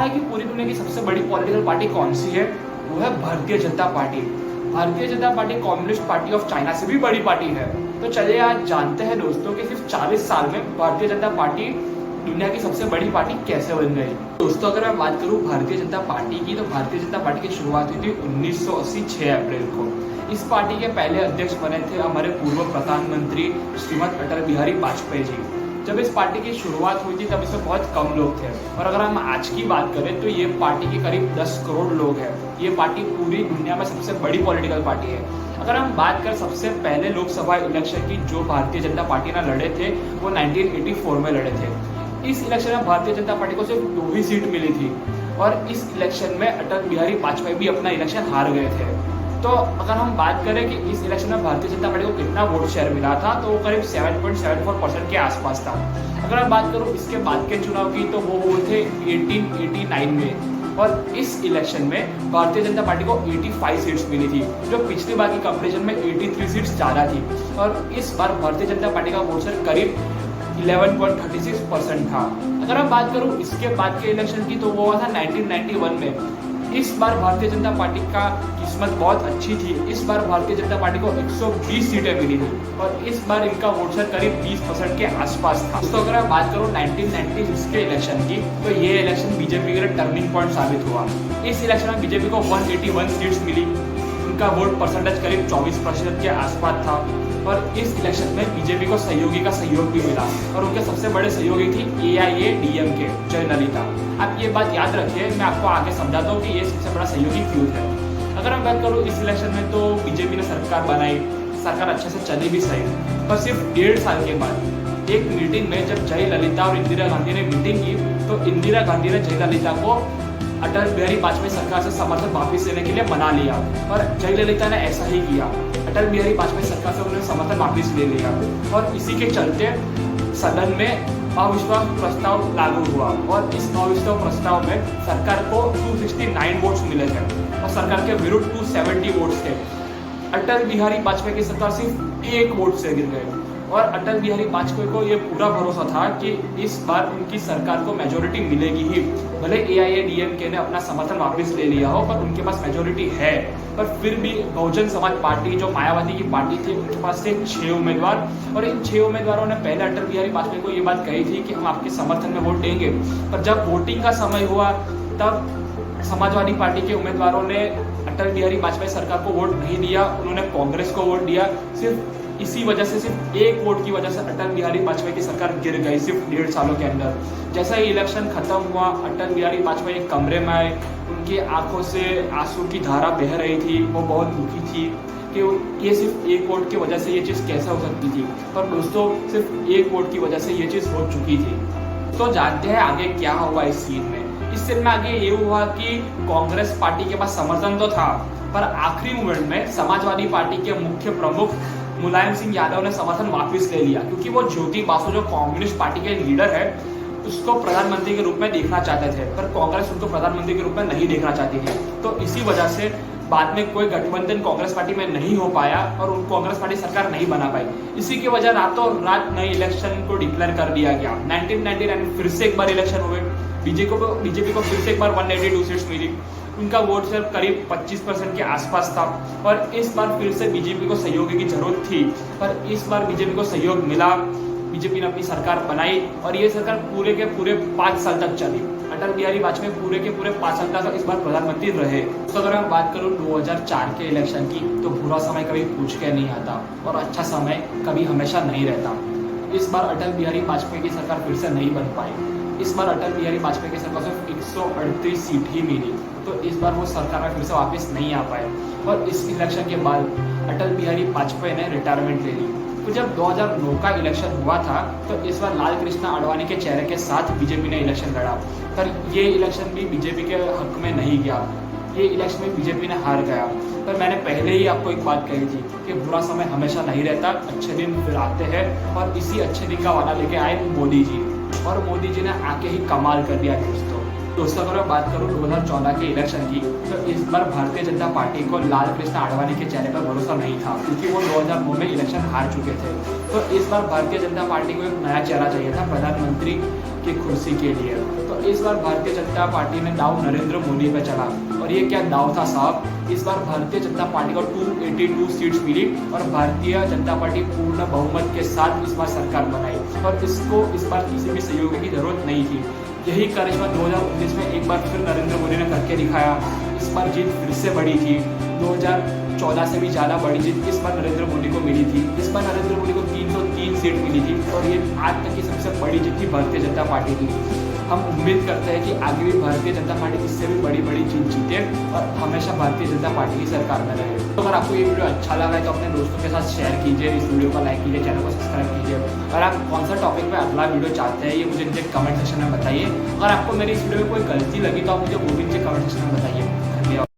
है कि पूरी दुनिया की सबसे बड़ी पॉलिटिकल पार्टी कौन सी है, वो है Bharatiya Janata party. Bharatiya Janata party communist party of China से भी बड़ी पार्टी है। तो चलिए आज जानते हैं दोस्तों कि सिर्फ 40 साल में भारतीय जनता पार्टी दुनिया की सबसे बड़ी पार्टी कैसे बन गई। दोस्तों अगर मैं बात करूं भारतीय जनता पार्टी की, तो भारतीय जनता पार्टी की शुरुआत हुई थी 1980 6 अप्रैल को। इस पार्टी के पहले अध्यक्ष बने थे हमारे पूर्व प्रधानमंत्री श्रीमद अटल बिहारी वाजपेयी जी। जब इस पार्टी की शुरुआत हुई थी तब इसमें बहुत कम लोग थे, और अगर हम आज की बात करें तो ये पार्टी के करीब 10 करोड़ लोग हैं। ये पार्टी पूरी दुनिया में सबसे बड़ी पॉलिटिकल पार्टी है। अगर हम बात करें सबसे पहले लोकसभा इलेक्शन की जो भारतीय जनता पार्टी ने लड़े थे, वो 1984 में लड़े थे। इस इलेक्शन में भारतीय जनता पार्टी को सिर्फ 2 ही सीट मिली थी, और इस इलेक्शन में अटल बिहारी वाजपेयी भी अपना इलेक्शन हार गए थे। तो अगर हम बात करें कि इस इलेक्शन में भारतीय जनता पार्टी को कितना वोट शेयर मिला था, तो वो करीब 7.74% के आसपास था। अगर मैं बात करूं इसके बाद के चुनाव की, तो वो हुए थे 1889 में, और इस इलेक्शन में भारतीय जनता पार्टी को 85 सीट्स मिली थी, जो पिछली बार की कंपैरिजन में 83 सीट्स ज़्यादा थी। और इस बार भारतीय जनता पार्टी का वोट शेयर करीब 11.36% था। अगर मैं बात करूं इसके बाद के इलेक्शन की, तो वो हुआ था 1991 में। इस बार भारतीय जनता पार्टी का किस्मत बहुत अच्छी थी। इस बार भारतीय जनता पार्टी को 120 सीटें मिली थी, और इस बार इनका वोट शेयर करीब 20% के आसपास था। तो अगर मैं बात करूं 1996 के इलेक्शन की, तो ये इलेक्शन बीजेपी के लिए टर्निंग पॉइंट साबित हुआ। इस इलेक्शन में बीजेपी को 181 सीट्स मिली। उनका वोट परसेंटेज करीब 24% के आसपास था, और इस इलेक्शन में बीजेपी को सहयोगी का सहयोग भी मिला, और उनके सबसे बड़े सहयोगी थी AIADMK जयललिता। आप ये बात याद रखिए, मैं आपको आगे समझाता हूँ कि ये सबसे बड़ा सहयोगी क्यों है। अगर मैं बात करूँ इस इलेक्शन में, तो बीजेपी ने सरकार बनाई, सरकार अच्छे से चली भी सही, पर सिर्फ 1.5 साल के बाद एक मीटिंग में जब जयललिता और इंदिरा गांधी ने मीटिंग की, तो इंदिरा गांधी ने जयललिता को अटल बिहारी वाजपेयी सरकार से समर्थन वापस लेने के लिए मना लिया, और जयललिता ने ऐसा ही किया। अटल बिहारी वाजपेयी सरकार से उन्होंने समर्थन वापस ले लिया, और इसी के चलते सदन में अविश्वास प्रस्ताव लागू हुआ, और इस अविश्वास प्रस्ताव में सरकार को 269 वोट्स मिले थे, और सरकार के विरुद्ध 270 वोट्स थे। अटल बिहारी वाजपेयी की सरकार सिर्फ 1 वोट से गिर गए, और अटल बिहारी वाजपेयी को ये पूरा भरोसा था कि इस बार उनकी सरकार को मेजोरिटी मिलेगी ही। भले AIADMK ने अपना समर्थन वापस ले लिया हो, पर उनके पास मेजोरिटी है। पर फिर भी बहुजन समाज पार्टी जो मायावती की पार्टी थी, उनके पास थे 6 उम्मीदवार, और इन 6 उम्मीदवारों ने पहले अटल बिहारी वाजपेयी को ये बात कही थी कि हम आपके समर्थन में वोट देंगे। पर जब वोटिंग का समय हुआ, तब समाजवादी पार्टी के उम्मीदवारों ने अटल बिहारी वाजपेयी सरकार को वोट नहीं दिया, उन्होंने कांग्रेस को वोट दिया। सिर्फ इसी वजह से, सिर्फ 1 वोट की वजह से अटल बिहारी वाजपेयी की सरकार गिर गई, सिर्फ 1.5 सालों के अंदर। जैसा ही इलेक्शन खत्म हुआ, अटल बिहारी वाजपेयी एक कमरे में आए, उनकी आंखों से आंसू की धारा बह रही थी, वो बहुत दुखी थी कि ये सिर्फ 1 वोट की वजह से ये चीज़ कैसे हो सकती थी। पर दोस्तों सिर्फ 1 वोट की वजह से ये चीज़ हो चुकी थी। तो जानते हैं आगे क्या हुआ इस सीन में। इस सीन में आगे ये हुआ कि कांग्रेस पार्टी के पास समर्थन तो था, पर आखिरी मोमेंट में समाजवादी पार्टी के मुख्य प्रमुख मुलायम सिंह यादव ने समर्थन वापस ले लिया, क्योंकि वो ज्योति बासु जो कम्युनिस्ट पार्टी के लीडर है, उसको प्रधानमंत्री के रूप में देखना चाहते थे, पर कांग्रेस उनको प्रधानमंत्री के रूप में नहीं देखना चाहती थी। तो इसी वजह से बाद में कोई गठबंधन कांग्रेस पार्टी में नहीं हो पाया, और उन कांग्रेस पार्टी सरकार नहीं बना पाई। इसी की वजह रातों रात नए इलेक्शन को डिक्लेयर कर दिया गया। 1999 में फिर से एक बार इलेक्शन हुए, बीजेपी को फिर से एक बार 182 सीट्स मिली। उनका वोट शेयर करीब 25% के आसपास था, और इस बार फिर से बीजेपी को सहयोग की जरूरत थी, पर इस बार बीजेपी को सहयोग मिला। बीजेपी ने अपनी सरकार बनाई, और ये सरकार पूरे के पूरे 5 साल तक चली। अटल बिहारी वाजपेयी पूरे के पूरे 5 साल तक इस बार प्रधानमंत्री रहे। तो अगर मैं बात करूँ 2004 के इलेक्शन की, तो बुरा समय कभी पूछ के नहीं आता, और अच्छा समय कभी हमेशा नहीं रहता। इस बार अटल बिहारी वाजपेयी की सरकार फिर से नहीं बन पाई। इस बार अटल बिहारी वाजपेयी की सरकार सिर्फ 138 सीट ही मिली, तो इस बार वो सरकार में फिर से वापस नहीं आ पाए। और इस इलेक्शन के बाद अटल बिहारी वाजपेयी ने रिटायरमेंट ले ली। तो जब 2009 का इलेक्शन हुआ था, तो इस बार लाल कृष्ण आडवाणी के चेहरे के साथ बीजेपी ने इलेक्शन लड़ा, पर ये इलेक्शन भी बीजेपी के हक में नहीं गया। ये इलेक्शन में बीजेपी ने हार गया। पर मैंने पहले ही आपको एक बात कही थी कि बुरा समय हमेशा नहीं रहता, अच्छे दिन फिर आते हैं, और इसी अच्छे दिन का वादा लेके आए मोदी जी, और मोदी जी ने आके ही कमाल कर दिया दोस्तों। अगर मैं बात करूँ 2014 के इलेक्शन की, तो इस बार भारतीय जनता पार्टी को लाल कृष्ण आडवाणी के चेहरे पर भरोसा नहीं था, क्योंकि वो 2009 में इलेक्शन हार चुके थे। तो इस बार भारतीय जनता पार्टी को एक नया चेहरा चाहिए था प्रधानमंत्री की कुर्सी के लिए। तो इस बार भारतीय जनता पार्टी ने दाव नरेंद्र मोदी पे चला, और ये क्या दाव था साहब। इस बार भारतीय जनता पार्टी को 282 सीट्स मिली और भारतीय जनता पार्टी पूर्ण बहुमत के साथ इस बार सरकार बनाई, और इसको इस बार किसी भी सहयोग की जरूरत नहीं थी। यही करिश्मा 2019 में एक बार फिर नरेंद्र मोदी ने करके दिखाया। इस बार जीत फिर से बड़ी थी, 2014 से भी ज़्यादा बड़ी जीत इस बार नरेंद्र मोदी को मिली थी। इस बार नरेंद्र मोदी को 303 सीट मिली थी, और ये आज तक की सबसे बड़ी जीत थी भारतीय जनता पार्टी की। हम उम्मीद करते हैं कि आगे भी भारतीय जनता पार्टी इससे भी बड़ी बड़ी जीत जीते और हमेशा भारतीय जनता पार्टी की सरकार में रहे। तो अगर आपको ये वीडियो अच्छा लगा है तो अपने दोस्तों के साथ शेयर कीजिए, इस वीडियो को लाइक कीजिए, चैनल को सब्सक्राइब कीजिए। और आप कौन सा टॉपिक पे अगला वीडियो चाहते हैं ये मुझे नीचे कमेंट सेक्शन में बताइए। अगर आपको मेरी इस वीडियो में कोई गलती लगी तो आप मुझे वो भी नीचे कमेंट सेक्शन में बताइए। धन्यवाद।